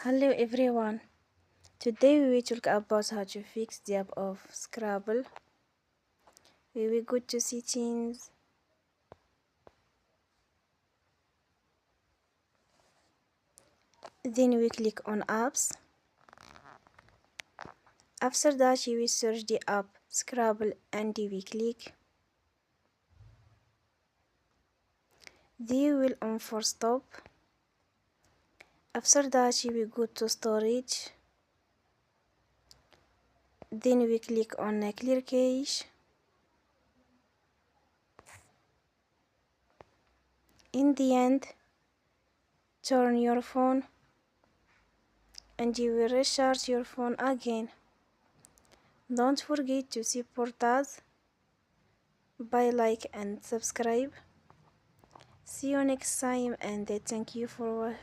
Hello everyone. Today we will talk about how to fix the app of Scrabble. We will go to settings, then we click on apps. After that we will search the app Scrabble and we click. Then we will on for stop. After that we will go to storage. Then we click on clear cache. In the end, turn your phone and you will restart your phone again. Don't forget to support us by like and subscribe. See you next time and thank you for